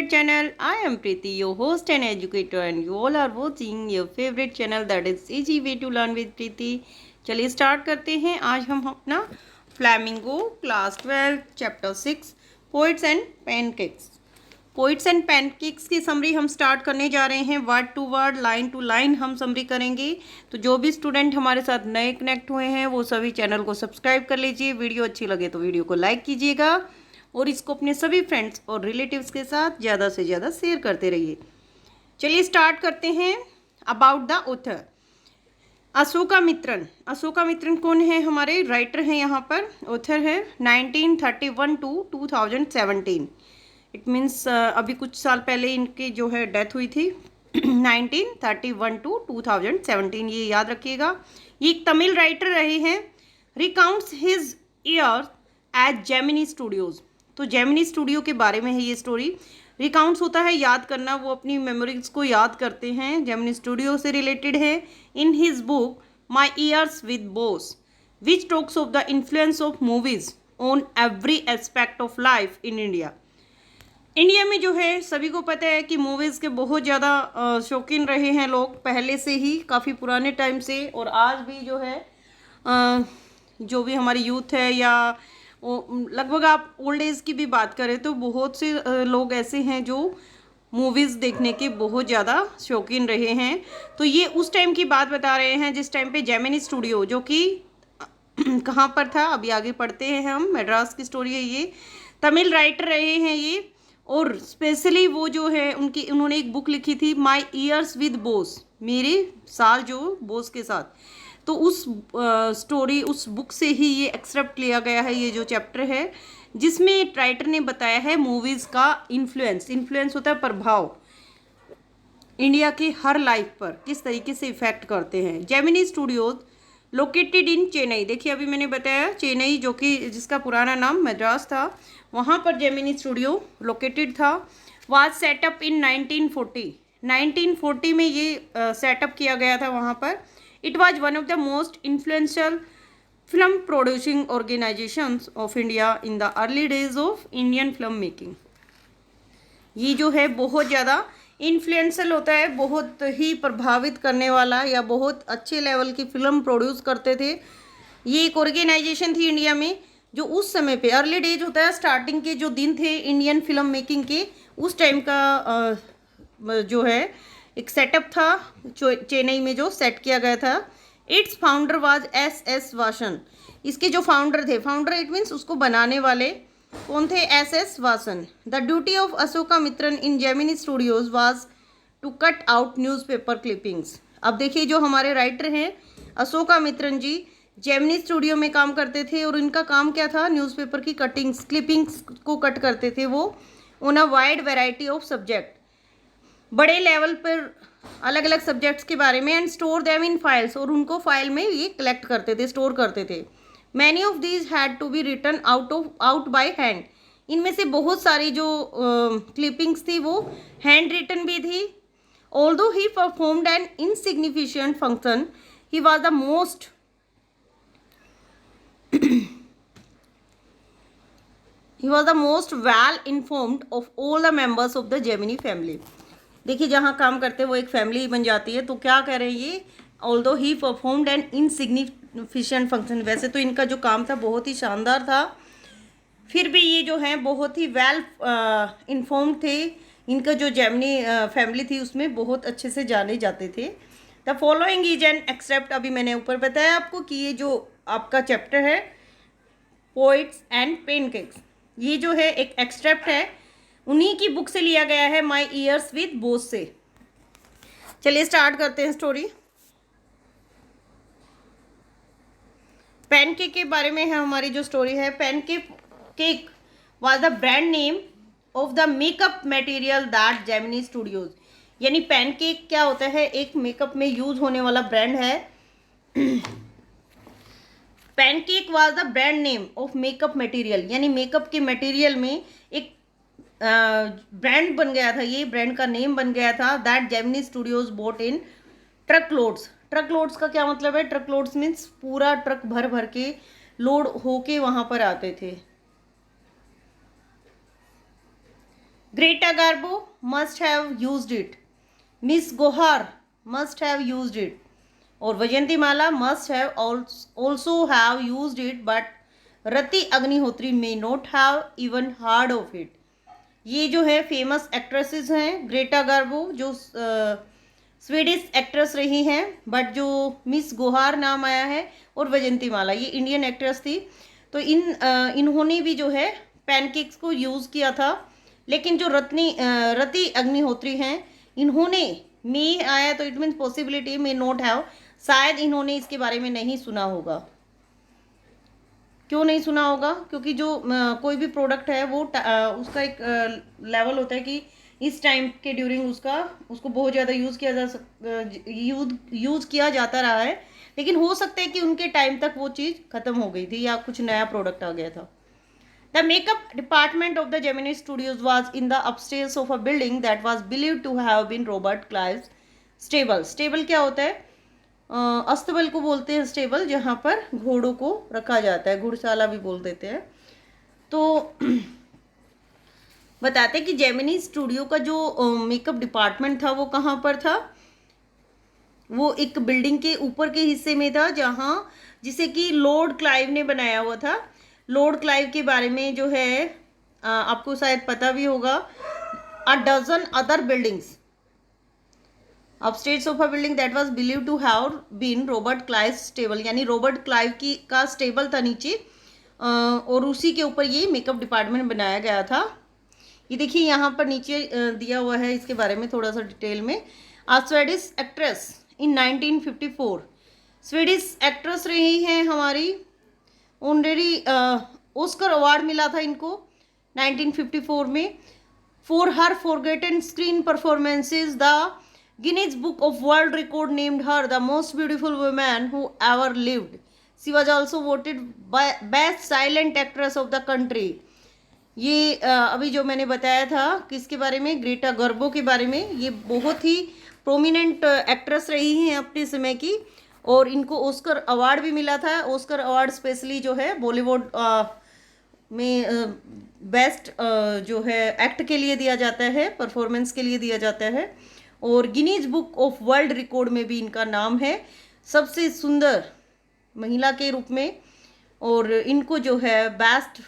channel. I am Preeti, your host and educator, and you all are watching your favorite channel that is Easy Way to Learn with Preeti. चलिए start करते हैं। आज हम अपना Flamingo class 12 chapter 6 poets and pancakes की summary हम start करने जा रहे हैं। Word to word, line to line हम समरी करेंगे। तो जो भी स्टूडेंट हमारे साथ नए कनेक्ट हुए हैं वो सभी चैनल को सब्सक्राइब कर लीजिए। वीडियो अच्छी लगे तो वीडियो को लाइक कीजिएगा और इसको अपने सभी फ्रेंड्स और रिलेटिव्स के साथ ज़्यादा से ज़्यादा शेयर करते रहिए। चलिए स्टार्ट करते हैं। About the author, Ashoka Mitran कौन है? हमारे राइटर हैं, यहाँ पर ऑथर है 1931 टू 2017। इट मीन्स अभी कुछ साल पहले इनकी जो है डेथ हुई थी 1931 टू 2017, ये याद रखिएगा। ये एक तमिल राइटर रहे हैं। Recounts his year at Gemini studios, तो जेमिनी स्टूडियो के बारे में है ये स्टोरी। रिकाउंट्स होता है याद करना, वो अपनी मेमोरीज को याद करते हैं, जेमिनी स्टूडियो से रिलेटेड है। In his book my years with Bose which talks of the influence of movies on every aspect of life in India. India में जो है सभी को पता है कि मूवीज़ के बहुत ज़्यादा शौकीन रहे हैं लोग, पहले से ही, काफ़ी पुराने टाइम से, और आज भी जो है जो भी हमारी यूथ है या लगभग आप ओल्ड एज की भी बात करें तो बहुत से लोग ऐसे हैं जो मूवीज़ देखने के बहुत ज़्यादा शौकीन रहे हैं। तो ये उस टाइम की बात बता रहे हैं जिस टाइम पे जेमिनी स्टूडियो, जो कि कहाँ पर था अभी आगे पढ़ते हैं हम, मद्रास की स्टोरी है ये। तमिल राइटर रहे हैं ये, और स्पेशली वो जो है उन्होंने एक बुक लिखी थी माई ईयर्स विद बोस, मेरे साल जो बोस के साथ। तो उस स्टोरी, उस बुक से ही ये एक्सेप्ट लिया गया है, ये जो चैप्टर है जिसमें राइटर ने बताया है मूवीज़ का इन्फ्लुएंस होता है प्रभाव, इंडिया की हर लाइफ पर किस तरीके से इफेक्ट करते हैं। Gemini studios located in Chennai, देखिए अभी मैंने बताया चेन्नई, जो कि जिसका पुराना नाम मद्रास था, वहाँ पर जेमिनी स्टूडियो लोकेटेड था। वाज सेटअप इन 1940 में ये सेटअप किया गया था वहाँ पर। It was one of the most influential film producing organisations of India in the early days of Indian film making. ये जो है बहुत ज़्यादा इन्फ्लुएंशियल होता है, बहुत ही प्रभावित करने वाला, या बहुत अच्छे लेवल की फ़िल्म प्रोड्यूस करते थे। ये एक ऑर्गेनाइजेशन थी इंडिया में जो उस समय पे, अर्ली डेज होता है स्टार्टिंग के जो दिन थे इंडियन फिल्म मेकिंग के, उस टाइम का जो है एक सेटअप था चेन्नई में जो सेट किया गया था। Its founder was S Vasan, इसके जो फाउंडर थे, फाउंडर इट मीन्स उसको बनाने वाले कौन थे? S Vasan. The duty of Ashoka Mitran in Gemini studios was to cut out newspaper clippings. अब देखिए जो हमारे राइटर हैं अशोका मित्रन जी जेमिनी स्टूडियो में काम करते थे, और इनका काम क्या था? न्यूज़पेपर की क्लिपिंग्स को कट करते थे वो, on a wide variety of subject, बड़े लेवल पर अलग अलग सब्जेक्ट्स के बारे में, and store them in files, और उनको फाइल में ये कलेक्ट करते थे, स्टोर करते थे। Many of these had to be written out by hand, इनमें से बहुत सारी जो क्लिपिंग्स थी वो हैंड रिटन भी थी। Although he performed N insignificant function, he was the most well informed of all the members of the Gemini family. देखिए जहाँ काम करते हैं वो एक फैमिली बन जाती है। तो क्या कह रहे हैं ये? Although he performed N insignificant function, वैसे तो इनका जो काम था बहुत ही शानदार था, फिर भी ये जो है बहुत ही वेल इन्फॉर्म्ड थे, इनका जो जेमिनी फैमिली थी उसमें बहुत अच्छे से जाने जाते थे। The following is an excerpt, अभी मैंने ऊपर बताया आपको कि ये जो आपका चैप्टर है पोइट्स एंड पैनकेक्स, ये जो है एक एक्सट्रैक्ट है, उन्हीं की बुक से लिया गया है माई ईयर्स विद बोस से। चलिए स्टार्ट करते हैं स्टोरी। पैनकेक के बारे में है हमारी जो स्टोरी है। Pancake was the brand name of the makeup material that Gemini studios, यानी पैनकेक क्या होता है? एक मेकअप में यूज होने वाला ब्रांड है। Pancake was the brand name of makeup material, यानी मेकअप के मटेरियल में एक ब्रांड बन गया था, ये ब्रांड का नेम बन गया था। That Gemini studios bought in truckloads का क्या मतलब है? ट्रक लोड्स मीन्स पूरा ट्रक भर भर के लोड होके वहाँ पर आते थे। Greta Garbo must have used it, miss Gohar must have used it, और Vyjayanthimala must have also have used it, but Rati Agnihotri may not have even heard of it. ये जो है फेमस एक्ट्रेसेस हैं। ग्रेटा गार्बो जो स्वीडिश एक्ट्रेस रही हैं, but जो miss गोहार नाम आया है, और वैजयंती माला ये इंडियन एक्ट्रेस थी। तो इन्होंने भी जो है पैनकेक्स को यूज़ किया था। लेकिन जो रति अग्निहोत्री हैं, इन्होंने मे आया तो it means possibility, may not have, शायद इन्होंने इसके बारे में नहीं सुना होगा। क्यों नहीं सुना होगा? क्योंकि जो कोई भी प्रोडक्ट है वो उसका एक लेवल होता है कि इस टाइम के ड्यूरिंग उसको बहुत ज़्यादा यूज़ किया जाता रहा है, लेकिन हो सकता है कि उनके टाइम तक वो चीज़ ख़त्म हो गई थी या कुछ नया प्रोडक्ट आ गया था। The makeup department of the Gemini studios was in the upstairs of a building that was believed to have been Robert Clive's stable. Stable क्या होता है? अस्तबल को बोलते हैं स्टेबल, जहाँ पर घोड़ों को रखा जाता है, घुड़शाला भी बोल देते हैं। तो बताते हैं कि जेमिनी स्टूडियो का जो मेकअप डिपार्टमेंट था वो कहाँ पर था? वो एक बिल्डिंग के ऊपर के हिस्से में था, जहाँ जिसे कि लॉर्ड क्लाइव ने बनाया हुआ था। लॉर्ड क्लाइव के बारे में जो है आपको शायद पता भी होगा। A dozen other buildings upstairs of a building that was believed to have been Robert Clive stable, यानी रॉबर्ट क्लाइव का स्टेबल था नीचे, और उसी के ऊपर ये मेकअप डिपार्टमेंट बनाया गया था। ये देखिए यहाँ पर नीचे दिया हुआ है इसके बारे में थोड़ा सा डिटेल में। A Swedish actress in 1954, Swedish actress रही हैं हमारी, ऑलरेडी ऑस्कर अवार्ड मिला था इनको 1954 में for her forgotten screen performances. The Guinness book of world record named her the most beautiful woman who ever lived. She was also voted best silent actress of the country. ये अभी जो मैंने बताया था किसके बारे में, ग्रेटा गर्बो के बारे में। ये बहुत ही प्रोमिनेंट एक्ट्रेस रही हैं अपने समय की, और इनको ऑस्कर अवार्ड भी मिला था। ऑस्कर अवार्ड स्पेशली जो है बॉलीवुड में बेस्ट जो है एक्ट के लिए दिया जाता है, परफॉर्मेंस के लिए दिया जाता है, और Guinness book of world record में भी इनका नाम है सबसे सुंदर महिला के रूप में। और इनको जो है बेस्ट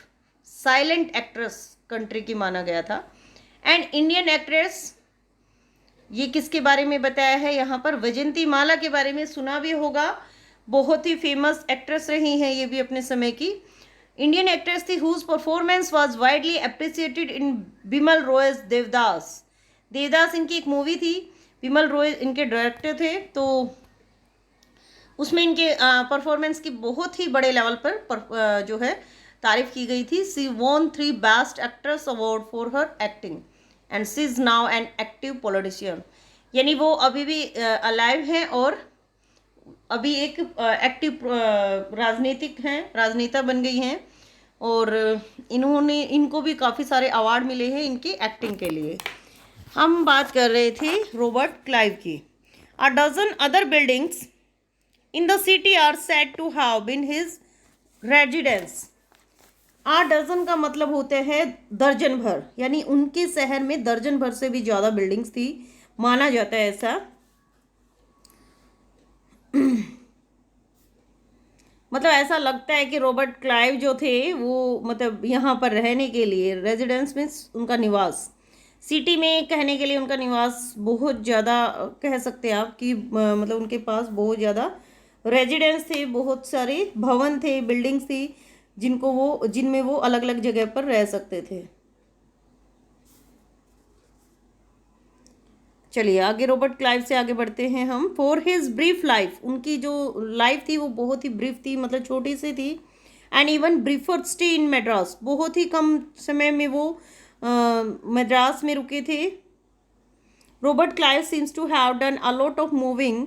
साइलेंट एक्ट्रेस कंट्री की माना गया था। एंड इंडियन एक्ट्रेस, ये किसके बारे में बताया है यहाँ पर? वैजयंती माला के बारे में सुना भी होगा, बहुत ही फेमस एक्ट्रेस रही हैं ये भी अपने समय की। इंडियन एक्ट्रेस थी whose performance was widely appreciated in Bimal Roy's Devdas. Devdas इनकी एक मूवी थी, बिमल रॉय इनके डायरेक्टर थे, तो उसमें इनके परफॉर्मेंस की बहुत ही बड़े लेवल पर जो है तारीफ की गई थी। She won 3 best actress award for her acting and she is now an active politician. यानी वो अभी भी अलाइव हैं और अभी एक एक्टिव राजनीतिक हैं, राजनेता बन गई हैं, और इनको भी काफ़ी सारे अवार्ड मिले हैं इनकी एक्टिंग के लिए। हम बात कर रहे थे रॉबर्ट क्लाइव की। A dozen other buildings in the city are said to have been his residence. 8 dozen का मतलब होता है दर्जन भर, यानी उनके शहर में दर्जन भर से भी ज़्यादा बिल्डिंग्स थी, माना जाता है ऐसा। मतलब ऐसा लगता है कि रॉबर्ट क्लाइव जो थे वो मतलब यहाँ पर रहने के लिए, रेजिडेंस मीन्स उनका निवास, सिटी में कहने के लिए उनका निवास बहुत ज़्यादा कह सकते हैं आप कि मतलब उनके पास बहुत ज़्यादा रेजिडेंस थे, बहुत सारे भवन थे, बिल्डिंग्स थी जिनमें वो अलग अलग जगह पर रह सकते थे। चलिए आगे रॉबर्ट क्लाइव से आगे बढ़ते हैं हम। फॉर हिज ब्रीफ लाइफ, उनकी जो लाइफ थी वो बहुत ही ब्रीफ थी, मतलब छोटी सी थी। And even ब्रीफर stay in Madras, बहुत ही कम समय में वो मद्रास में रुके थे। Robert Clive seems to have done a lot of moving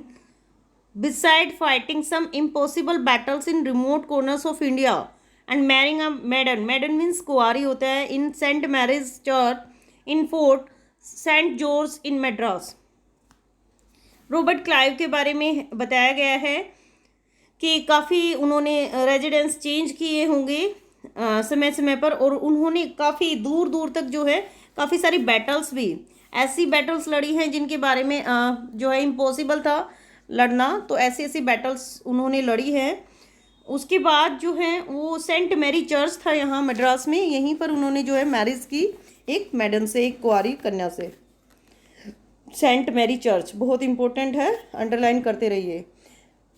besides fighting some impossible battles in remote corners of India and marrying a maiden, maiden means कुंवारी होता है, in Saint Mary's church in Fort Saint George in Madras. Robert Clive के बारे में बताया गया है कि काफ़ी उन्होंने रेजिडेंस चेंज किए होंगे समय समय पर, और उन्होंने काफ़ी दूर दूर तक जो है काफ़ी सारी बैटल्स भी, ऐसी बैटल्स लड़ी हैं जिनके बारे में जो है इम्पॉसिबल था लड़ना, तो ऐसी ऐसी बैटल्स उन्होंने लड़ी हैं। उसके बाद जो है वो सेंट मैरी चर्च था यहाँ मद्रास में, यहीं पर उन्होंने जो है मैरिज की एक मैडम से, एक कुंवारी कन्या से। सेंट मैरी चर्च बहुत इंपॉर्टेंट है, अंडरलाइन करते रहिए।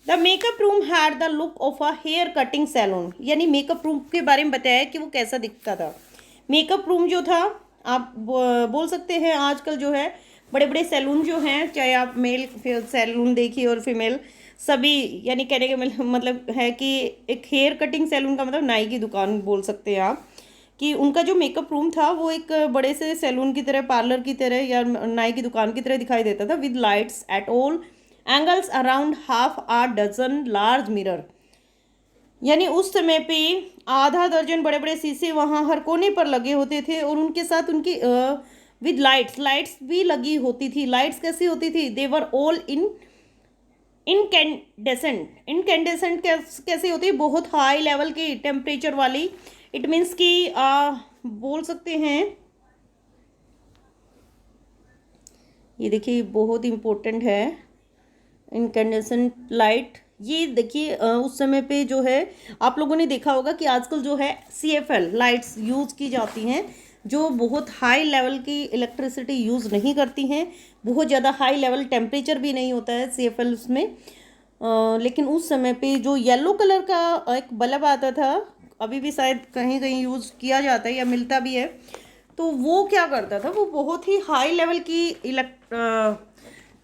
The makeup room had the look of a hair cutting saloon, यानी मेकअप रूम के बारे में बताया कि वो कैसा दिखता था। मेकअप रूम जो था, आप बोल सकते हैं आजकल जो है बड़े बड़े सैलून जो हैं, चाहे आप मेल सैलून देखिए और फीमेल सभी, यानी कहने का मतलब है कि एक हेयर कटिंग सैलून का मतलब नाई की दुकान बोल सकते हैं आप, कि उनका जो मेकअप रूम था वो एक बड़े से सैलून की तरह, पार्लर की तरह या नाई की दुकान की तरह दिखाई देता था, with lights at all angles around half a dozen large mirror, यानी उस समय पे आधा दर्जन बड़े बड़े शीशे वहाँ हर कोने पर लगे होते थे, और उनके साथ उनकी विद लाइट्स भी लगी होती थी। लाइट्स कैसी होती थी? दे वर ऑल इनकैंडेसेंट कैसे होती है? बहुत हाई लेवल की टेम्परेचर वाली। इट मीन्स कि बोल सकते हैं, ये देखिए बहुत इम्पोर्टेंट है, इनकैंडेसेंट लाइट। ये देखिए उस समय पे जो है आप लोगों ने देखा होगा कि आजकल जो है CFL लाइट्स यूज़ की जाती हैं, जो बहुत हाई लेवल की इलेक्ट्रिसिटी यूज़ नहीं करती हैं, बहुत ज़्यादा हाई लेवल टेम्परेचर भी नहीं होता है CFL उसमें। लेकिन उस समय पे जो येलो कलर का एक बल्ब आता था, अभी भी शायद कहीं कहीं यूज़ किया जाता है या मिलता भी है, तो वो क्या करता था, वो बहुत ही हाई लेवल की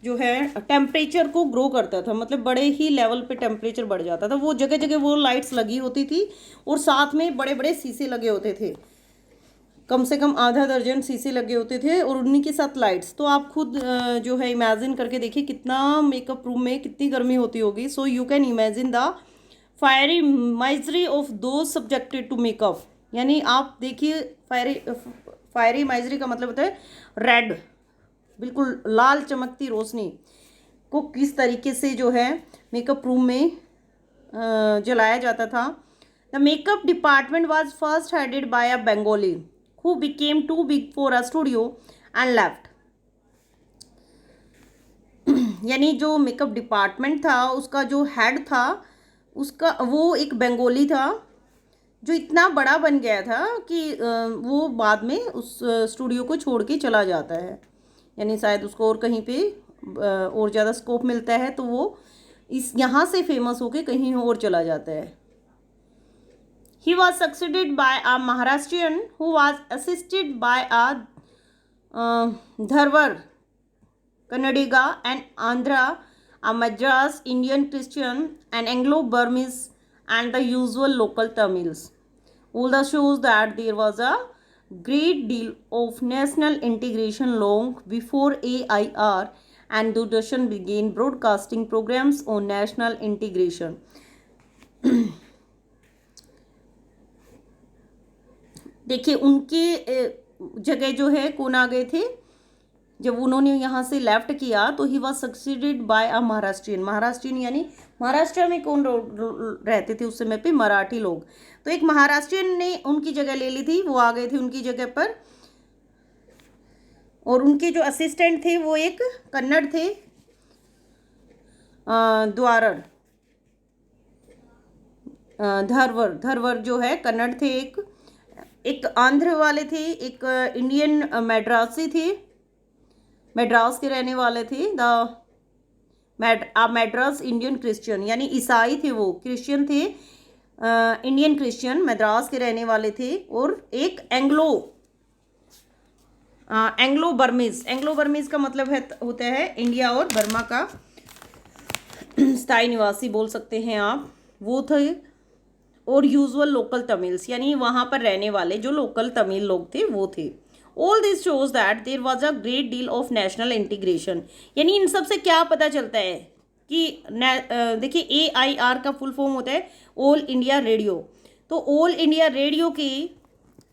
जो है टेम्परेचर को ग्रो करता था, मतलब बड़े ही लेवल पे टेम्परेचर बढ़ जाता था। वो जगह जगह वो लाइट्स लगी होती थी, और साथ में बड़े बड़े शीशे लगे होते थे, कम से कम आधा दर्जन शीशे लगे होते थे, और उन्हीं के साथ लाइट्स। तो आप खुद जो है इमेजिन करके देखिए कितना मेकअप रूम में कितनी गर्मी होती होगी। So you can imagine the fiery misery of दो सब्जेक्टेड टू मेकअप, यानी आप देखिए फायरी माइजरी का मतलब होता है रेड, बिल्कुल लाल चमकती रोशनी को किस तरीके से जो है मेकअप रूम में जलाया जाता था। The makeup department was first headed by a Bengali who became too big for a studio and left, यानी जो मेकअप डिपार्टमेंट था उसका जो हेड था, उसका वो एक बंगाली था जो इतना बड़ा बन गया था कि वो बाद में उस स्टूडियो को छोड़ के चला जाता है, यानी शायद उसको और कहीं पे और ज़्यादा स्कोप मिलता है, तो वो इस यहाँ से फेमस होके कहीं और चला जाता है। He was succeeded by a Maharashtrian who was assisted by a Dharwar Kannadiga and Andhra, a Madras Indian Christian, an Anglo-Burmese, and the usual local Tamils. All this shows that there was a great deal of national integration long before AIR and Doordarshan began broadcasting programs on national integration. देखिए उनके जगह जो है कौन आ गए थे, जब उन्होंने यहाँ से लेफ्ट किया तो ही वॉज सक्सीडेड बाय अ महाराष्ट्रियन यानी महाराष्ट्र में कौन रहते थे उस समय पे? मराठी लोग। तो एक महाराष्ट्रियन ने उनकी जगह ले ली थी, वो आ गए थे उनकी जगह पर, और उनके जो असिस्टेंट थे वो एक कन्नड़ थे, द्वारर धरवर जो है कन्नड़ थे, एक आंध्र वाले थे, एक इंडियन मद्रासी थे, मद्रास के रहने वाले थे। मद्रास इंडियन क्रिश्चियन यानी ईसाई थे, वो क्रिश्चियन थे, इंडियन क्रिश्चियन मद्रास के रहने वाले थे, और एक एंग्लो बर्मीज का मतलब होता है इंडिया और बर्मा का स्थायी निवासी बोल सकते हैं आप, वो थे, और यूजुअल लोकल तमिल्स यानी वहाँ पर रहने वाले जो लोकल तमिल लोग थे वो थे। All this shows that there was a great deal of national integration, यानी इन सब से क्या पता चलता है कि देखिए AIR का फुल फॉर्म होता है ऑल इंडिया रेडियो। तो ऑल इंडिया रेडियो की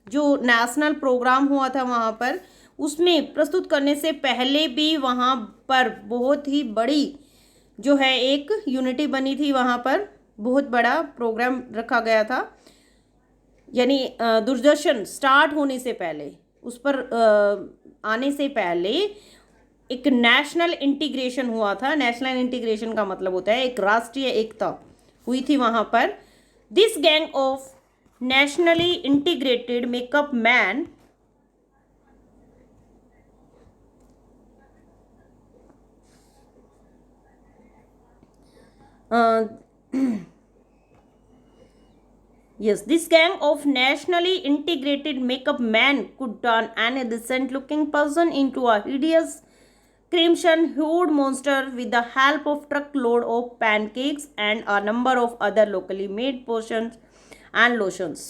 जो नेशनल प्रोग्राम हुआ था वहाँ पर, उसमें प्रस्तुत करने से पहले भी वहाँ पर बहुत ही बड़ी जो है एक यूनिटी बनी थी, वहाँ पर बहुत बड़ा प्रोग्राम रखा गया था, यानी दूरदर्शन स्टार्ट होने से पहले उस पर आने से पहले एक नेशनल इंटीग्रेशन हुआ था। नेशनल इंटीग्रेशन का मतलब होता है एक राष्ट्रीय एकता हुई थी वहाँ पर। This gang of nationally integrated makeup man yes, this gang of nationally integrated makeup men could turn any decent looking person into a hideous crimson hued monster with the help of truckload of pancakes and a number of other locally made potions and lotions.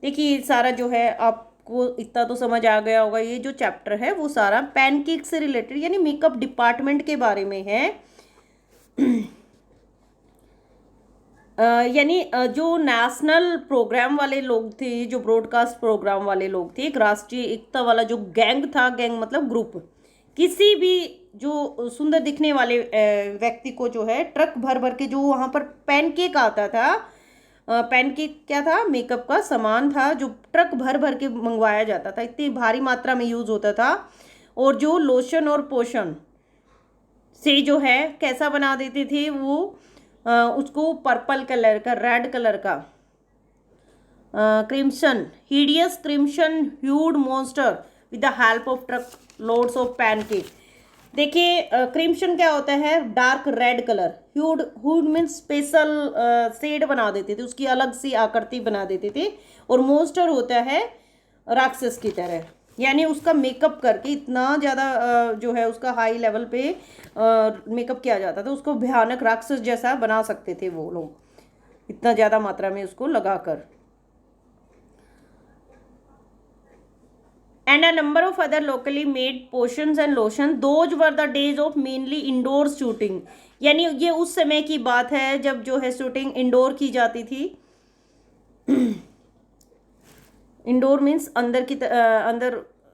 देखिए सारा जो है आपको इतना तो समझ आ गया होगा, ये जो चैप्टर है वो सारा पैनकेक से रिलेटेड यानी मेकअप डिपार्टमेंट के बारे में है। यानी जो नेशनल प्रोग्राम वाले लोग थे, जो ब्रॉडकास्ट प्रोग्राम वाले लोग थे, एक राष्ट्रीय एकता वाला जो गैंग था, गैंग मतलब ग्रुप, किसी भी जो सुंदर दिखने वाले व्यक्ति को जो है ट्रक भर भर के जो वहाँ पर पैनकेक आता था, पैनकेक क्या था, मेकअप का सामान था जो ट्रक भर भर के मंगवाया जाता था, इतनी भारी मात्रा में यूज़ होता था। और जो लोशन और पोषण से जो है कैसा बना देते थे वो उसको पर्पल कलर का, रेड कलर का crimson, hideous crimson hued monster with the help of truck loads of pancake. देखिए क्रिम्सन क्या होता है, dark red colour, hued, hued means special shade बना देते थे, उसकी अलग सी आकृति बना देते थे। और मॉन्स्टर होता है राक्षस की तरह, यानी उसका मेकअप करके इतना ज़्यादा जो है उसका हाई लेवल पे मेकअप किया जाता था, उसको भयानक राक्षस जैसा बना सकते थे वो लोग, इतना ज़्यादा मात्रा में उसको लगाकर। And a number of other locally made potions and lotion, those were the days of mainly indoor shooting. यानी ये उस समय की बात है जब जो है शूटिंग इंडोर की जाती थी। इंडोर मीन्स अंदर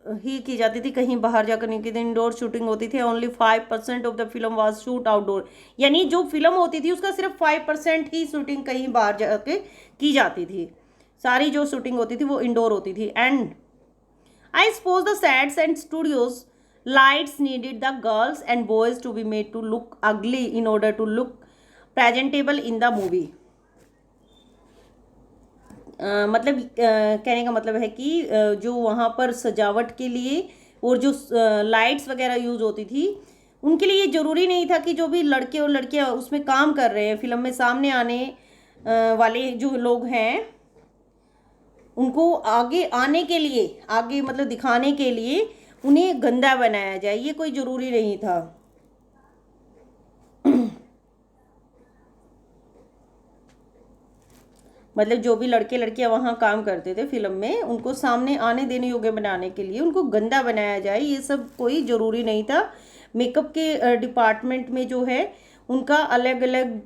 ही की जाती थी, कहीं बाहर जाकर नहीं की थी, इंडोर शूटिंग होती थी। Only 5% of the film was shoot outdoor, यानी जो फिल्म होती थी उसका सिर्फ 5% ही शूटिंग कहीं बाहर जाके की जाती थी, सारी जो शूटिंग होती थी वो इंडोर होती थी। And I suppose the sets and studios lights needed the girls and boys to be made to look ugly in order to look presentable in the movie. मतलब कहने का मतलब है कि जो वहाँ पर सजावट के लिए और जो लाइट्स वगैरह यूज़ होती थी उनके लिए ये ज़रूरी नहीं था कि जो भी लड़के और लड़कियाँ उसमें काम कर रहे हैं, फिल्म में सामने आने वाले जो लोग हैं उनको आगे आने के लिए, आगे मतलब दिखाने के लिए उन्हें गंदा बनाया जाए, ये कोई ज़रूरी नहीं था। मतलब जो भी लड़के लड़कियां वहाँ काम करते थे फिल्म में, उनको सामने आने देने योग्य बनाने के लिए उनको गंदा बनाया जाए, ये सब कोई ज़रूरी नहीं था। मेकअप के डिपार्टमेंट में जो है उनका अलग अलग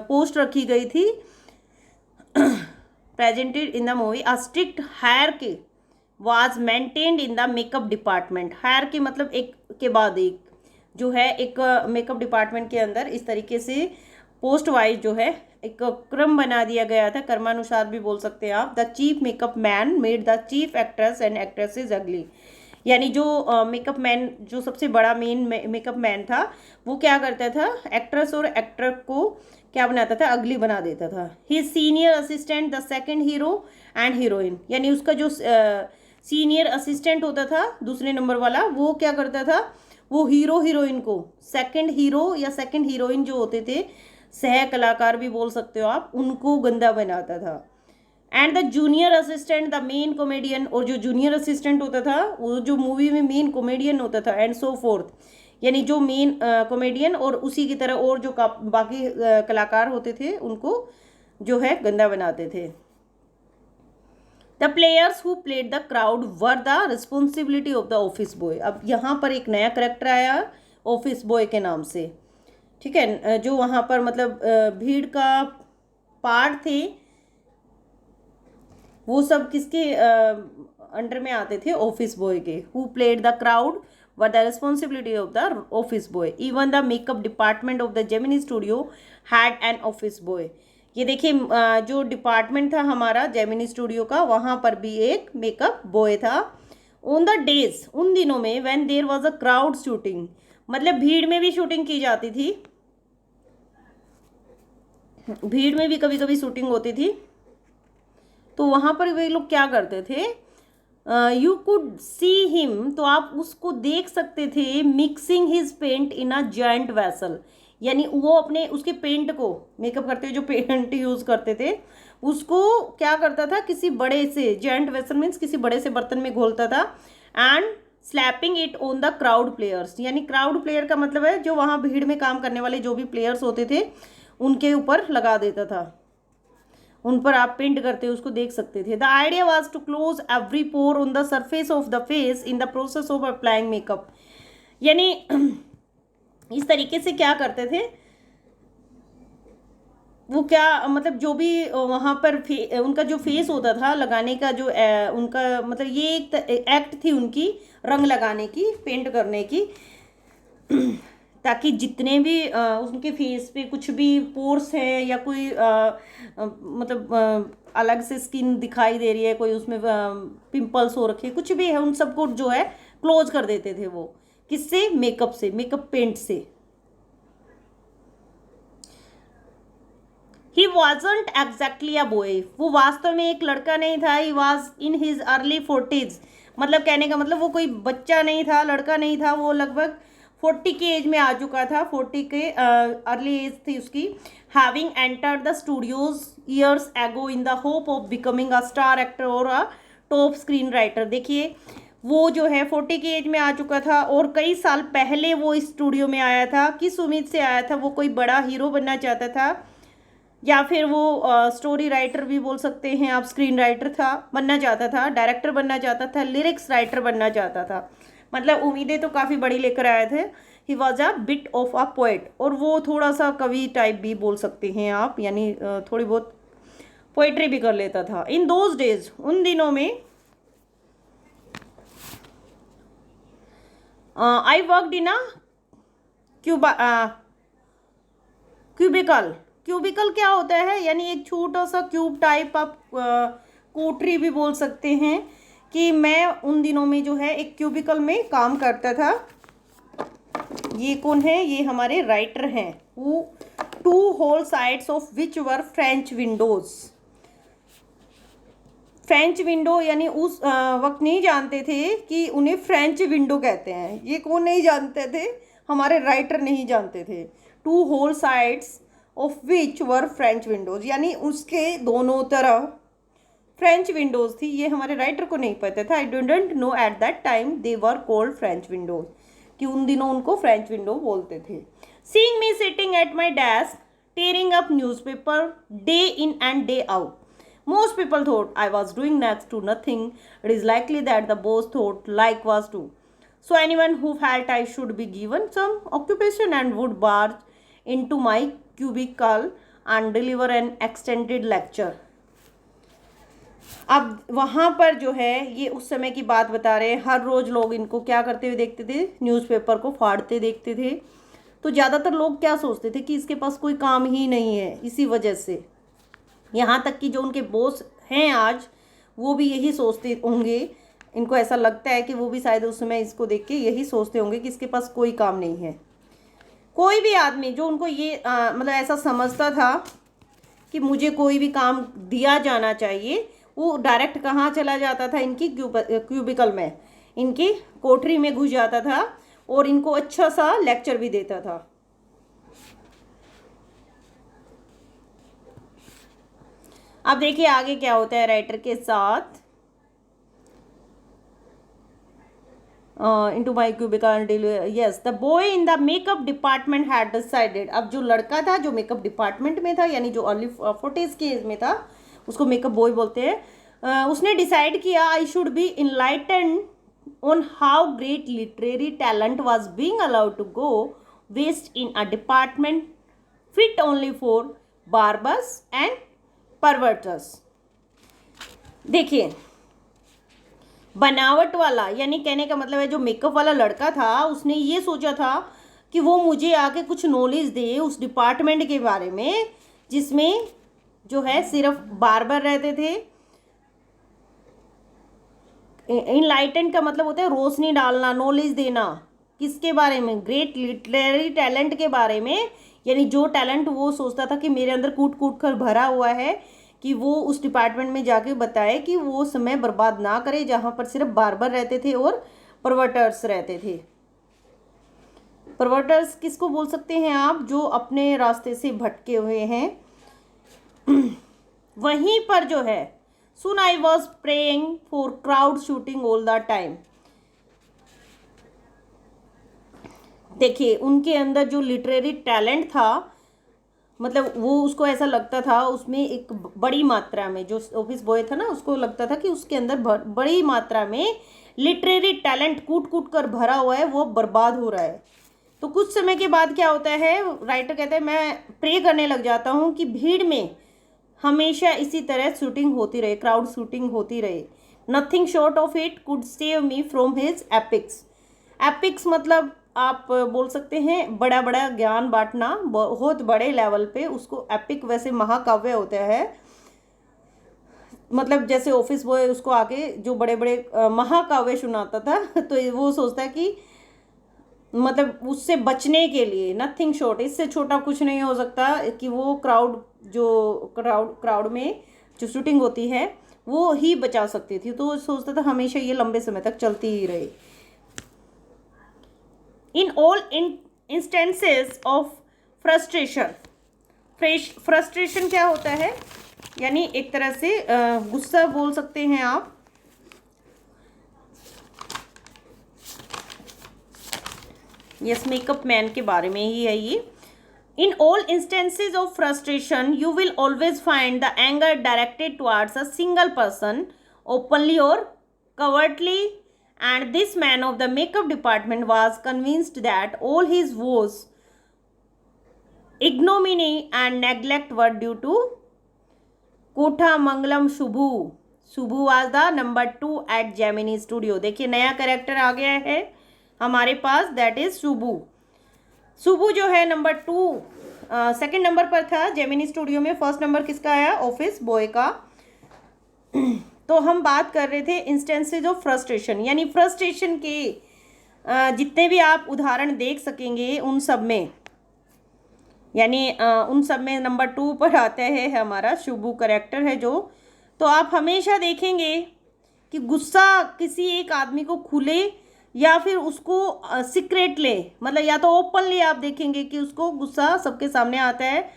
पोस्ट रखी गई थी। presented in the movie, a strict hierarchy was maintained in the makeup department. hierarchy मतलब एक के बाद एक जो है एक मेकअप डिपार्टमेंट के अंदर इस तरीके से पोस्ट वाइज जो है एक क्रम बना दिया गया था, क्रमानुसार भी बोल सकते हैं आप। The chief makeup man made the chief actress and actresses अगली, यानी जो मेकअप मैन, जो सबसे बड़ा मेन मेकअप मैन था, वो क्या करता था, एक्ट्रेस और एक्टर को क्या बनाता था, अगली बना देता था। He senior assistant the second hero and heroine, यानी उसका जो सीनियर असिस्टेंट होता था दूसरे नंबर वाला, वो क्या करता था, वो हीरो हीरोइन को, सेकंड हीरो या सेकंड हीरोइन जो होते थे, सह कलाकार भी बोल सकते हो आप, उनको गंदा बनाता था। And the junior assistant the main comedian, और जो जूनियर असिस्टेंट होता था वो जो मूवी में मेन कॉमेडियन होता था, एंड सो फोर्थ, यानी जो मेन कॉमेडियन और उसी की तरह और जो बाकी कलाकार होते थे उनको जो है गंदा बनाते थे। The players who played the crowd were the responsibility of the office boy. अब यहाँ पर एक नया करेक्टर आया ऑफिस बॉय के नाम से, ठीक है, जो वहाँ पर मतलब भीड़ का पार्ट थे वो सब किसके अंडर में आते थे, ऑफिस बॉय के। Who played the crowd were the responsibility of the office boy. Even the makeup department of the Gemini studio had an office boy. ये देखिए जो डिपार्टमेंट था हमारा जेमिनी स्टूडियो का, वहाँ पर भी एक मेकअप बॉय था, ऑन द डेज, उन दिनों में, when there was a crowd shooting, मतलब भीड़ में भी शूटिंग की जाती थी, भीड़ में भी कभी कभी शूटिंग होती थी। तो वहाँ पर वे लोग क्या करते थे, यू कुड सी हिम, तो आप उसको देख सकते थे, mixing his paint in a giant vessel, यानी वो अपने उसके पेंट को, मेकअप करते हुए जो पेंट यूज करते थे उसको क्या करता था, किसी बड़े से, जॉइंट वेसल मीन्स किसी बड़े से बर्तन में घोलता था, and slapping it on the crowd players, यानी क्राउड प्लेयर का मतलब है जो वहाँ भीड़ में काम करने वाले जो भी प्लेयर्स होते थे उनके ऊपर लगा देता था, उन पर आप पेंट करते उसको देख सकते थे। The idea was to close every pore on the surface of the face in the process of applying makeup, यानी इस तरीके से क्या करते थे वो, क्या मतलब जो भी वहाँ पर उनका जो फेस होता था लगाने का, जो उनका मतलब ये एक एक्ट थी उनकी रंग लगाने की, पेंट करने की, ताकि जितने भी उनके फेस पे कुछ भी पोर्स हैं या कोई मतलब अलग से स्किन दिखाई दे रही है, कोई उसमें पिंपल्स हो रखे, कुछ भी है, उन सबको जो है क्लोज कर देते थे वो, किससे, मेकअप से, मेकअप पेंट से। ही वॉजंट एग्जैक्टली अ बॉय, वो वास्तव में एक लड़का नहीं था, he was in his early 40s, मतलब कहने का मतलब वो कोई बच्चा नहीं था, लड़का नहीं था, वो लगभग 40 की एज में आ चुका था, 40 के अर्ली एज थी उसकी। Having entered the studios years ago in the hope of becoming a star actor और अ टॉप स्क्रीन राइटर, देखिए वो जो है 40 की एज में आ चुका था और कई साल पहले वो इस स्टूडियो में आया था, किस उम्मीद से आया था, वो कोई बड़ा हीरो बनना चाहता था, या फिर वो स्टोरी राइटर भी बोल सकते हैं आप, स्क्रीन राइटर था, बनना चाहता था, डायरेक्टर बनना चाहता था, लिरिक्स राइटर बनना चाहता था, मतलब उम्मीदें तो काफ़ी बड़ी लेकर आए थे। He was a bit of a poet, और वो थोड़ा सा कवि टाइप भी बोल सकते हैं आप, यानी थोड़ी बहुत पोइट्री भी कर लेता था। इन दोज डेज, उन दिनों में, I worked in a cubicle, cubicle क्या होता है, यानी एक छोटा सा क्यूब टाइप, आप कोठरी भी बोल सकते हैं, कि मैं उन दिनों में जो है एक क्यूबिकल में काम करता था। ये कौन है, ये हमारे राइटर हैं, वो two whole sides of which were French windows, French window, यानी उस वक्त नहीं जानते थे कि उन्हें फ्रेंच विंडो कहते हैं, ये कौन नहीं जानते थे, हमारे राइटर नहीं जानते थे। Two whole sides of which were French windows, यानी उसके दोनों तरफ फ्रेंच विंडोज थी, ये हमारे राइटर को नहीं पता था। I didn't know at that time they were called French Windows, कि उन दिनों उनको फ्रेंच विंडो बोलते थे। Seeing me sitting at my desk tearing up newspaper day in and day out. Most people thought I was doing next to nothing. It is likely that the boss thought likewise too. So anyone who felt I should be given some occupation and would barge into my cubicle and deliver an extended lecture. अब वहाँ पर जो है, ये उस समय की बात बता रहे हैं, हर रोज़ लोग इनको क्या करते हुए देखते थे, न्यूज़पेपर को फाड़ते देखते थे। तो ज़्यादातर लोग क्या सोचते थे कि इसके पास कोई काम ही नहीं है, इसी वजह से, यहाँ तक कि जो उनके बॉस हैं आज, वो भी यही सोचते होंगे, इनको ऐसा लगता है कि वो भी शायद उस समय इसको देख के यही सोचते होंगे कि इसके पास कोई काम नहीं है। कोई भी आदमी जो उनको ये मतलब ऐसा समझता था कि मुझे कोई भी काम दिया जाना चाहिए, वो डायरेक्ट कहाँ चला जाता था, इनकी क्यूबिकल में, इनकी कोठरी में घुस जाता था और इनको अच्छा सा लेक्चर भी देता था। अब देखिए आगे क्या होता है राइटर के साथ। into my cubicle until yes the boy in the makeup department had decided, अब जो लड़का था जो मेकअप डिपार्टमेंट में था, यानी जो अर्ली 40s की एज में था, उसको मेकअप बॉय बोलते हैं, उसने डिसाइड किया I should be enlightened on how great literary talent was being allowed to go waste in a department fit only for barbers and perverters. देखिए बनावट वाला, यानी कहने का मतलब है जो मेकअप वाला लड़का था, उसने ये सोचा था कि वो मुझे आके कुछ नॉलेज दे उस डिपार्टमेंट के बारे में जिसमें जो है सिर्फ बार्बर रहते थे, इनलाइटेंड का मतलब होता है रोशनी डालना, नॉलेज देना। किसके बारे में? ग्रेट लिटरेरी टैलेंट के बारे में। यानी जो टैलेंट वो सोचता था कि मेरे अंदर कूट कूट कर भरा हुआ है, कि वो उस डिपार्टमेंट में जाके बताए कि वो समय बर्बाद ना करे जहाँ पर सिर्फ बार्बर रहते थे और परवर्टर्स रहते थे। परवर्टर्स किसको बोल सकते हैं आप? जो अपने रास्ते से भटके हुए हैं। वहीं पर जो है, soon I was praying for crowd shooting all the time. देखिए उनके अंदर जो लिटरेरी टैलेंट था, मतलब वो उसको ऐसा लगता था उसमें एक बड़ी मात्रा में, जो ऑफिस बॉय था ना उसको लगता था कि उसके अंदर बड़ी मात्रा में लिटरेरी टैलेंट कूट कूट कर भरा हुआ है, वो बर्बाद हो रहा है। तो कुछ समय के बाद क्या होता है, राइटर कहता है मैं प्रे करने लग जाता हूँ कि भीड़ में हमेशा इसी तरह शूटिंग होती रहे, क्राउड शूटिंग होती रहे। Nothing short of it could save me from his epics. Epics मतलब आप बोल सकते हैं बड़ा बड़ा ज्ञान बांटना, बहुत बड़े लेवल पे उसको एपिक, वैसे महाकाव्य होता है। मतलब जैसे ऑफिस बॉय उसको आके जो बड़े बड़े महाकाव्य सुनाता था तो वो सोचता है कि मतलब उससे बचने के लिए नथिंग शॉर्ट, इससे छोटा कुछ नहीं हो सकता कि वो क्राउड में जो शूटिंग होती है वो ही बचा सकती थी। तो सोचता था हमेशा ये लंबे समय तक चलती ही रहे। In all instances of frustration. Frustration क्या होता है? यानी एक तरह से गुस्सा बोल सकते हैं आप। यस, मेकअप मैन के बारे में ही है ये। In all instances of frustration you will always find the anger directed towards a single person, openly और कवर्टली, and this man of the makeup department was convinced that all his woes, ignominy and neglect were due to Kothamangalam Subbu. Subbu was the number 2 at Gemini Studio. देखिए नया character आ गया है हमारे पास, that is Subbu. Subbu जो है number 2 second number पर था Gemini studio में। फर्स्ट नंबर किसका आया? ऑफिस बॉय का। तो हम बात कर रहे थे इंस्टेंसेज ऑफ फ्रस्ट्रेशन, यानी फ्रस्ट्रेशन के जितने भी आप उदाहरण देख सकेंगे उन सब में, यानी उन सब में नंबर 2 पर आता है हमारा शुभू करेक्टर है जो। तो आप हमेशा देखेंगे कि गुस्सा किसी एक आदमी को खुले या फिर उसको सीक्रेट ले, मतलब या तो ओपनली आप देखेंगे कि उसको गुस्सा सबके सामने आता है,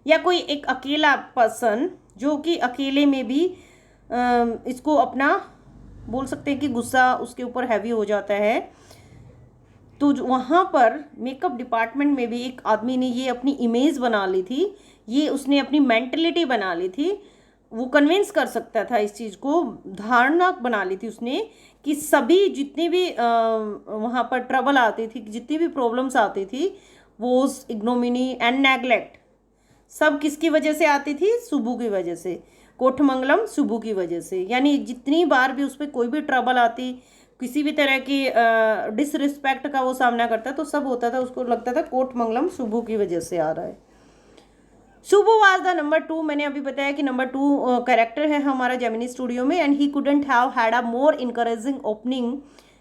या कोई एक अकेला पर्सन जो कि अकेले में भी इसको अपना बोल सकते हैं कि गुस्सा उसके ऊपर हैवी हो जाता है। तो वहाँ पर मेकअप डिपार्टमेंट में भी एक आदमी ने ये अपनी इमेज बना ली थी, ये उसने अपनी मेंटलिटी बना ली थी, वो कन्विंस कर सकता था इस चीज़ को, धारणा बना ली थी उसने कि सभी जितनी भी वहाँ पर ट्रबल आती थी, जितनी भी प्रॉब्लम्स आती थी, वो इग्नोमिनी एंड नेगलेक्ट सब किसकी वजह से आती थी? सुबू की वजह से, कोठमंगलम सुबू की वजह से। यानी जितनी बार भी उस पर कोई भी ट्रबल आती, किसी भी तरह की डिसरिस्पेक्ट का वो सामना करता, तो सब होता था उसको लगता था कोठमंगलम सुबू की वजह से आ रहा है। Subbu was the number 2। मैंने अभी बताया कि नंबर 2 कैरेक्टर है हमारा जेमिनी स्टूडियो में। And he couldn't have had a more encouraging opening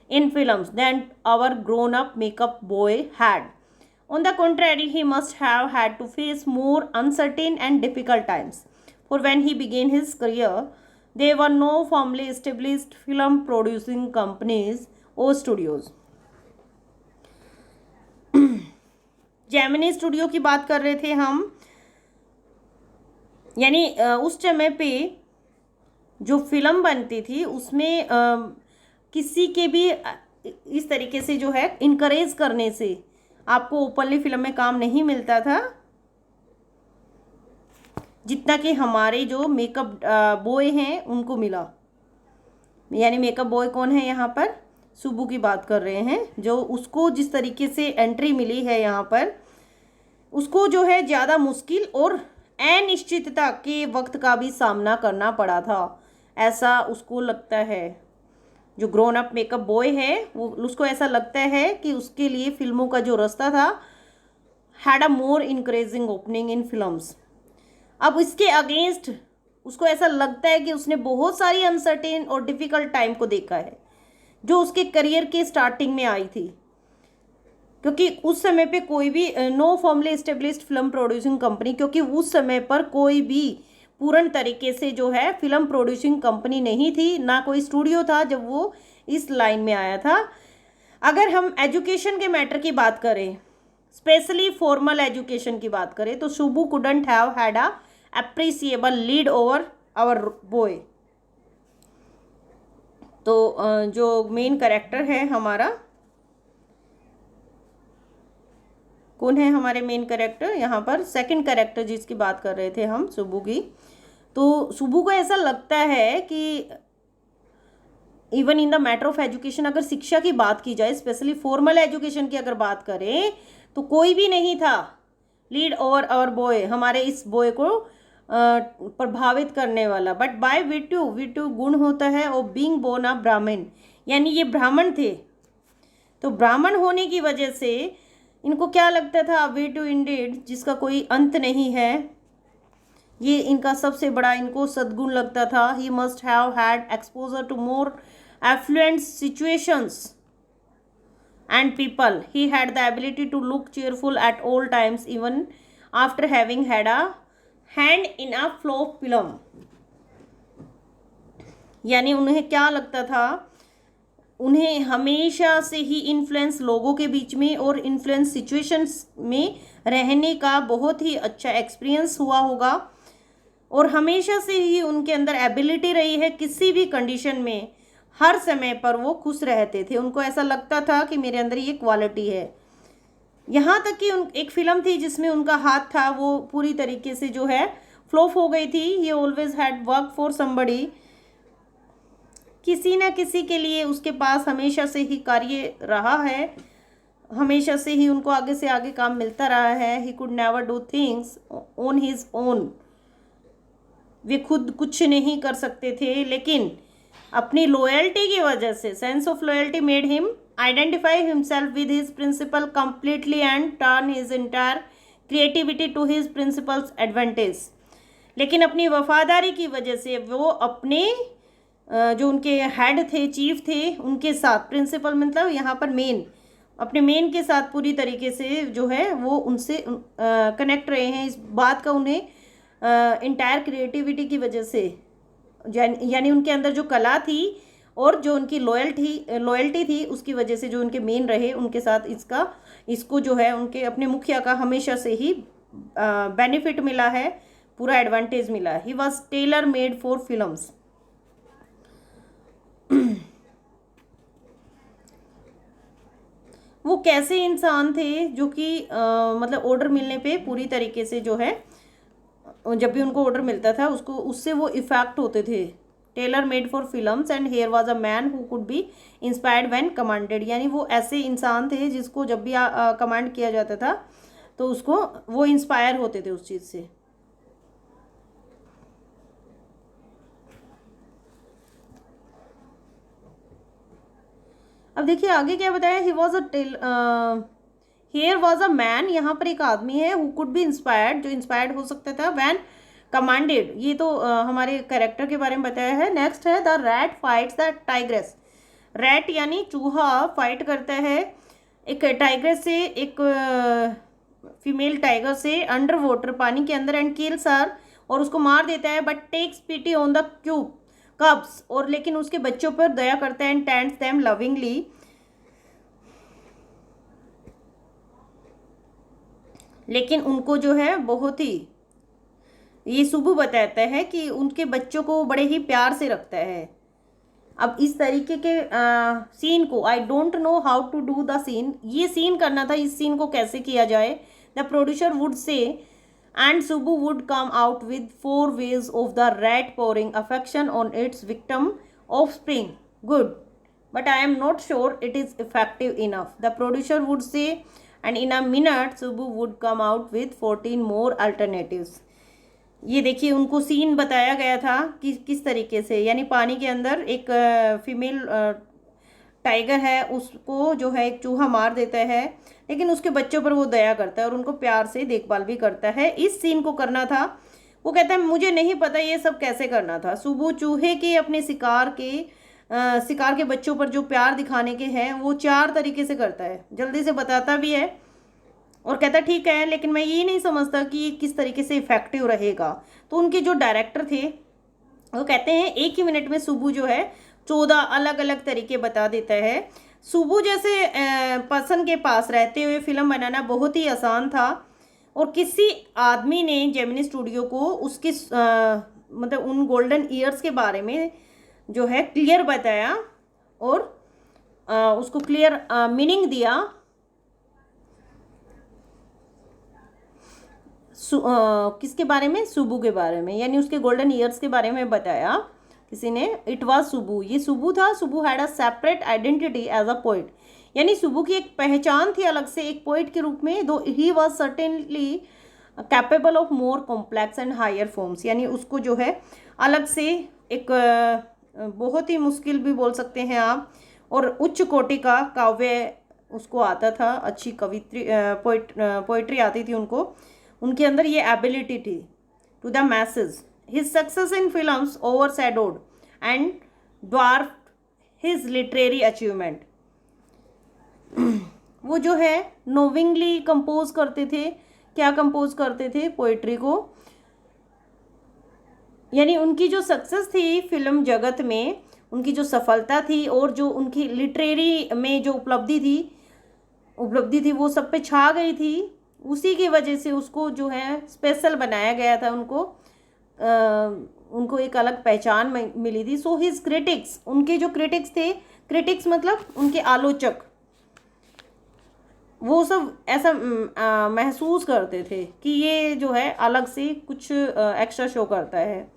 in films than our grown up makeup boy had. On the contrary, he must have had to face more uncertain and difficult times. For when he began his career, there were no firmly established film producing companies or studios. Gemini studio की बात कर रहे थे हम, यानी उस समय पे जो फिल्म बनती थी उसमें किसी के भी इस तरीके से जो है इनकरेज करने से आपको ओपनली फिल्म में काम नहीं मिलता था, जितना कि हमारे जो मेकअप बॉय हैं उनको मिला। यानी मेकअप बॉय कौन है यहाँ पर? सुबू की बात कर रहे हैं, जो उसको जिस तरीके से एंट्री मिली है यहाँ पर, उसको जो है ज़्यादा मुश्किल और अनिश्चितता के वक्त का भी सामना करना पड़ा था, ऐसा उसको लगता है। जो ग्रोन अप मेकअप बॉय है वो, उसको ऐसा लगता है कि उसके लिए फिल्मों का जो रास्ता था had a more encouraging opening in films. अब इसके अगेंस्ट उसको ऐसा लगता है कि उसने बहुत सारी अनसर्टेन और डिफ़िकल्ट टाइम को देखा है जो उसके करियर के स्टार्टिंग में आई थी, क्योंकि उस समय पे कोई भी no formally established film producing company, क्योंकि उस समय पर कोई भी पूर्ण तरीके से जो है फिल्म प्रोड्यूसिंग कंपनी नहीं थी, ना कोई स्टूडियो था जब वो इस लाइन में आया था। अगर हम एजुकेशन के मैटर की बात करें, स्पेशली फॉर्मल एजुकेशन की बात करें, तो Subbu couldn't have had a appreciable lead over our boy. तो जो मेन कैरेक्टर है हमारा, कौन है हमारे मेन कैरेक्टर, यहाँ पर सेकंड कैरेक्टर जिसकी बात कर रहे थे हम, शुभू की। तो शुभू को ऐसा लगता है कि even in the matter of education, अगर शिक्षा की बात की जाए, स्पेशली फॉर्मल एजुकेशन की अगर बात करें, तो कोई भी नहीं था लीड ओवर आवर बॉय, हमारे इस बॉय को प्रभावित करने वाला। बट बाय विटू, विटू गुण होता है और बीइंग बोर्न अ ब्राह्मण, यानी ये ब्राह्मण थे, तो ब्राह्मण होने की वजह से इनको क्या लगता था, विटू इंडीड, जिसका कोई अंत नहीं है, ये इनका सबसे बड़ा इनको सद्गुण लगता था। He must have had exposure to more affluent situations and people. He had the ability to look cheerful at all times, even after having had a hand in a flop film. यानी उन्हें क्या लगता था, उन्हें हमेशा से ही influence लोगों के बीच में और इन्फ्लुएंस सिचुएशंस में रहने का बहुत ही अच्छा एक्सपीरियंस हुआ होगा, और हमेशा से ही उनके अंदर एबिलिटी रही है किसी भी कंडीशन में हर समय पर वो खुश रहते थे। उनको ऐसा लगता था कि मेरे अंदर ये क्वालिटी है। यहाँ तक कि एक फिल्म थी जिसमें उनका हाथ था, वो पूरी तरीके से जो है फ्लॉप हो गई थी। ही always had work for somebody, किसी न किसी के लिए उसके पास हमेशा से ही कार्य रहा है, हमेशा से ही उनको आगे से आगे काम मिलता रहा है। He could never do things on his own, वे खुद कुछ नहीं कर सकते थे, लेकिन अपनी लॉयल्टी की वजह से, sense of loyalty made him identify himself with his principal completely and turn his entire creativity to his principals advantage. लेकिन अपनी वफादारी की वजह से वो अपने जो उनके हेड थे, चीफ थे, उनके साथ, प्रिंसिपल मतलब यहाँ पर मेन, अपने मेन के साथ पूरी तरीके से जो है वो उनसे कनेक्ट रहे हैं। इस बात का उन्हें इंटायर क्रिएटिविटी की वजह से, यानी उनके अंदर जो कला थी और जो उनकी लॉयल्टी थी, उसकी वजह से जो उनके मेन रहे, उनके साथ इसको जो है उनके अपने मुखिया का हमेशा से ही बेनिफिट मिला है, पूरा एडवांटेज मिला है। He was Taylor made for films. वो कैसे इंसान थे जो कि मतलब ऑर्डर मिलने पे पूरी तरीके से जो है, जब भी उनको ऑर्डर मिलता था उससे वो इफेक्ट होते थे। Tailor made for films and here was a man who could be inspired when commanded, यानी वो ऐसे इंसान थे जिसको जब भी कमांड किया जाता था तो उसको वो इंस्पायर होते थे उस चीज़ से। अब देखिए आगे क्या बताया, he was here was a man, यहाँ पर एक आदमी है, हु कुड बी इंस्पायर्ड, जो इंस्पायर्ड हो सकता था, व्हेन कमांडेड, ये तो हमारे कैरेक्टर के बारे में बताया है। नेक्स्ट है the rat fights the tigress. Rat यानी चूहा फाइट करता है एक टाइग्रेस से, एक फीमेल टाइगर से, अंडर वाटर, पानी के अंदर, एंड किल्स हर, और उसको मार देता है, but takes pity on the cubs, और लेकिन उसके बच्चों पर दया करता है, एंड टेंड्स देम लविंगली, लेकिन उनको जो है बहुत ही, ये शुभू बताता है कि उनके बच्चों को बड़े ही प्यार से रखता है। अब इस तरीके के सीन को, I don't know how to do the scene, ये सीन करना था, इस सीन को कैसे किया जाए। The producer would say and Subbu would come out with 4 ways of the rat pouring affection on its victim offspring. Good, but I am not sure it is effective enough, the producer would say, and in a minute Subbu would come out with 14 more alternatives. ये देखिए उनको scene बताया गया था कि किस तरीके से, यानी पानी के अंदर एक फीमेल टाइगर है, उसको जो है एक चूहा मार देता है, लेकिन उसके बच्चों पर वो दया करता है और उनको प्यार से देखभाल भी करता है। इस सीन को करना था वो कहता है मुझे नहीं पता ये सब कैसे करना था। सुबू चूहे के अपने शिकार के बच्चों पर जो प्यार दिखाने के हैं वो 4 तरीके से करता है, जल्दी से बताता भी है और कहता ठीक है, लेकिन मैं ये नहीं समझता कि ये किस तरीके से इफेक्टिव रहेगा। तो उनके जो डायरेक्टर थे वो कहते हैं 1 ही मिनट में सुबू जो है 14 अलग अलग तरीके बता देता है। सुबू जैसे पर्सन के पास रहते हुए फिल्म बनाना बहुत ही आसान था और किसी आदमी ने जेमिनी स्टूडियो को उसके मतलब उन गोल्डन ईयर्स के बारे में जो है क्लियर बताया और उसको क्लियर मीनिंग दिया। किसके बारे में? सुबू के बारे में, यानी उसके गोल्डन ईयर्स के बारे में बताया किसी ने। इट वाज सुबू, ये सुबू था। Subbu had a separate identity as a poet, यानी सुबू की एक पहचान थी अलग से एक पोइट के रूप में। Though he was certainly capable of more complex and higher forms, यानी उसको जो है अलग से एक बहुत ही मुश्किल भी बोल सकते हैं आप और उच्च कोटि का काव्य उसको आता था, अच्छी कवित्री पोइट्री आती थी उनको, उनके अंदर ये एबिलिटी थी to the message. His success in films overshadowed and dwarfed his literary achievement. वो जो है नोविंगली कंपोज करते थे। क्या कंपोज करते थे? पोइट्री को। यानी उनकी जो सक्सेस थी फिल्म जगत में, उनकी जो सफलता थी और जो उनकी लिटरेरी में जो उपलब्धि थी वो सब पे छा गई थी। उसी की वजह से उसको जो है स्पेशल बनाया गया था, उनको एक अलग पहचान मिली थी। सो हिज क्रिटिक्स, उनके जो क्रिटिक्स थे, क्रिटिक्स मतलब उनके आलोचक, वो सब ऐसा महसूस करते थे कि ये जो है अलग से कुछ एक्स्ट्रा शो करता है।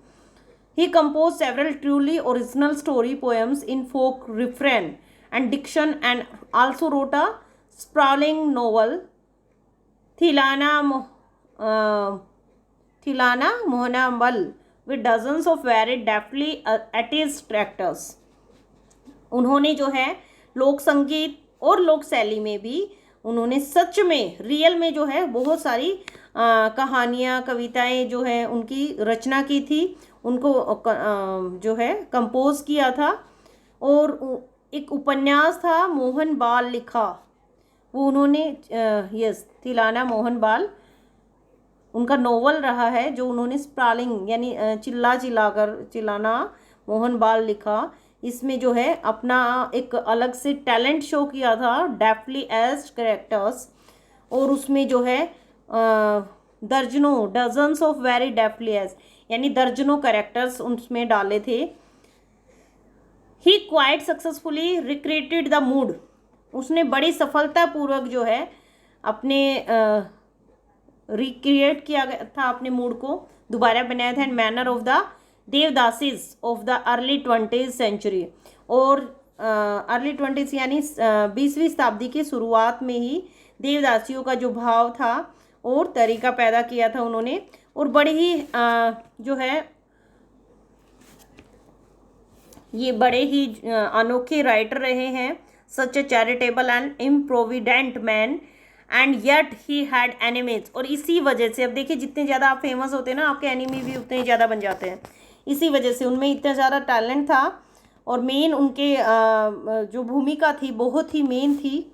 He compose several truly original story poems in folk refrain and diction and also wrote a sprawling novel Thillana Mohanambal with dozens of very deftly artist actors। उन्होंने जो है लोक संगीत और लोक शैली में भी उन्होंने सच में रियल में जो है बहुत सारी कहानियाँ कविताएं जो है उनकी रचना की थी, उनको जो है कंपोज किया था। और एक उपन्यास था मोहन बाल लिखा, वो उन्होंने यस थिलाना मोहन बाल उनका नोवेल रहा है जो उन्होंने स्प्रॉलिंग यानी चिल्लाना मोहन बाल लिखा। इसमें जो है अपना एक अलग से टैलेंट शो किया था, डेफ्टली एज कैरेक्टर्स, और उसमें जो है dozens of very deftly etched यानी दर्जनों कैरेक्टर्स उसमें डाले थे। He quite successfully recreated the mood, उसने बड़ी सफलतापूर्वक जो है अपने रिक्रिएट किया गया था, अपने मूड को दोबारा बनाया था। And manner of the devadasis of the early 20th century, और अर्ली 20th यानी 20वीं शताब्दी की शुरुआत में ही देवदासियों का जो भाव था और तरीका पैदा किया था उन्होंने। और बड़े ही जो है ये बड़े ही अनोखे राइटर रहे हैं। Such a charitable and improvident man and yet he had enemies. और इसी वजह से अब देखिए जितने ज़्यादा आप फेमस होते हैं ना, आपके एनिमी भी उतने ज़्यादा बन जाते हैं। इसी वजह से उनमें इतना ज़्यादा टैलेंट था और मेन उनके जो भूमिका थी बहुत ही मेन थी।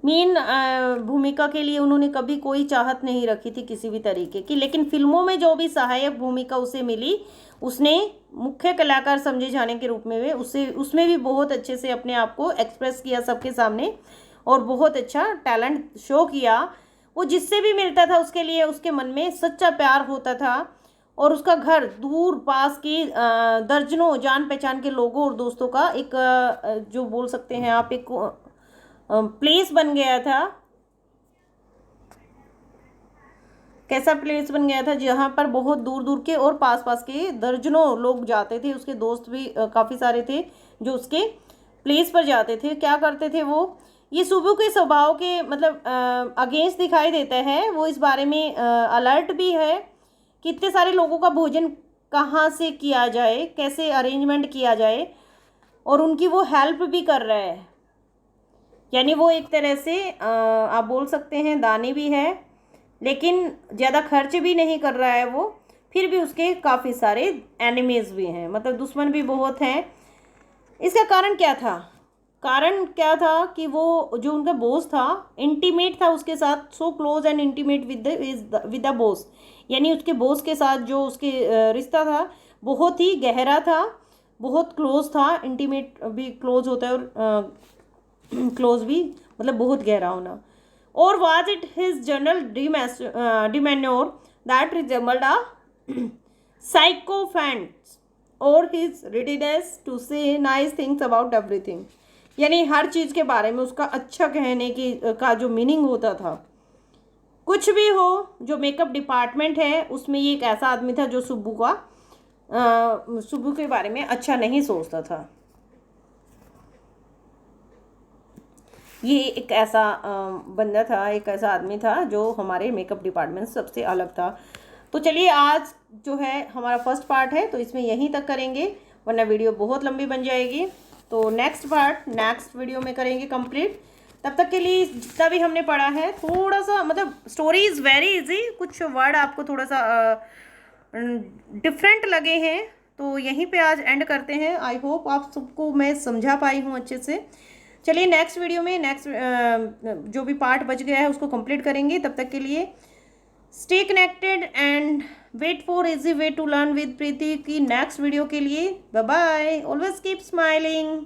मेन भूमिका के लिए उन्होंने कभी कोई चाहत नहीं रखी थी किसी भी तरीके की, लेकिन फिल्मों में जो भी सहायक भूमिका उसे मिली उसने मुख्य कलाकार समझे जाने के रूप में उसमें भी बहुत अच्छे से अपने आप को एक्सप्रेस किया सबके सामने और बहुत अच्छा टैलेंट शो किया। वो जिससे भी मिलता था उसके लिए उसके मन में सच्चा प्यार होता था और उसका घर दूर पास की दर्जनों जान पहचान के लोगों और दोस्तों का एक जो बोल सकते हैं आप एक प्लेस बन गया था। कैसा प्लेस बन गया था? जहाँ पर बहुत दूर दूर के और पास पास के दर्जनों लोग जाते थे, उसके दोस्त भी काफ़ी सारे थे जो उसके प्लेस पर जाते थे। क्या करते थे वो? ये सुबह के स्वभाव के मतलब अगेंस्ट दिखाई देता है। वो इस बारे में अलर्ट भी है कि इतने सारे लोगों का भोजन कहाँ से किया जाए, कैसे अरेंजमेंट किया जाए, और उनकी वो हेल्प भी कर रहा है। यानी वो एक तरह से आप बोल सकते हैं दानी भी है लेकिन ज़्यादा खर्च भी नहीं कर रहा है वो, फिर भी उसके काफ़ी सारे एनिमीज़ भी हैं, मतलब दुश्मन भी बहुत हैं। इसका कारण क्या था? कारण क्या था कि वो जो उनका बॉस था इंटीमेट था उसके साथ, so close and intimate with the boss, यानी उसके बॉस के साथ जो उसके रिश्ता था बहुत ही गहरा था, बहुत क्लोज था। इंटीमेट भी क्लोज होता है और क्लोज भी मतलब बहुत गहरा होना। और was it his general demeanour that resembled a sycophant or his readiness to say nice things about everything, यानी हर चीज़ के बारे में उसका अच्छा कहने की का जो मीनिंग होता था। कुछ भी हो, जो मेकअप डिपार्टमेंट है उसमें ये एक ऐसा आदमी था जो सुब्बू के बारे में अच्छा नहीं सोचता था। ये एक ऐसा बंदा था, एक ऐसा आदमी था जो हमारे मेकअप डिपार्टमेंट से सबसे अलग था। तो चलिए आज जो है हमारा फर्स्ट पार्ट है तो इसमें यहीं तक करेंगे, वरना वीडियो बहुत लंबी बन जाएगी। तो नेक्स्ट पार्ट नेक्स्ट वीडियो में करेंगे कंप्लीट। तब तक के लिए जितना भी हमने पढ़ा है थोड़ा सा, मतलब स्टोरी इज़ वेरी इजी, कुछ वर्ड आपको थोड़ा सा डिफरेंट लगे हैं तो यहीं पे आज एंड करते हैं। आई होप आप सबको मैं समझा पाई हूँ अच्छे से। चलिए नेक्स्ट वीडियो में नेक्स्ट जो भी पार्ट बच गया है उसको कंप्लीट करेंगे। तब तक के लिए stay connected and wait for easy way to learn with Preeti की नेक्स्ट वीडियो के लिए। Bye bye, always keep smiling.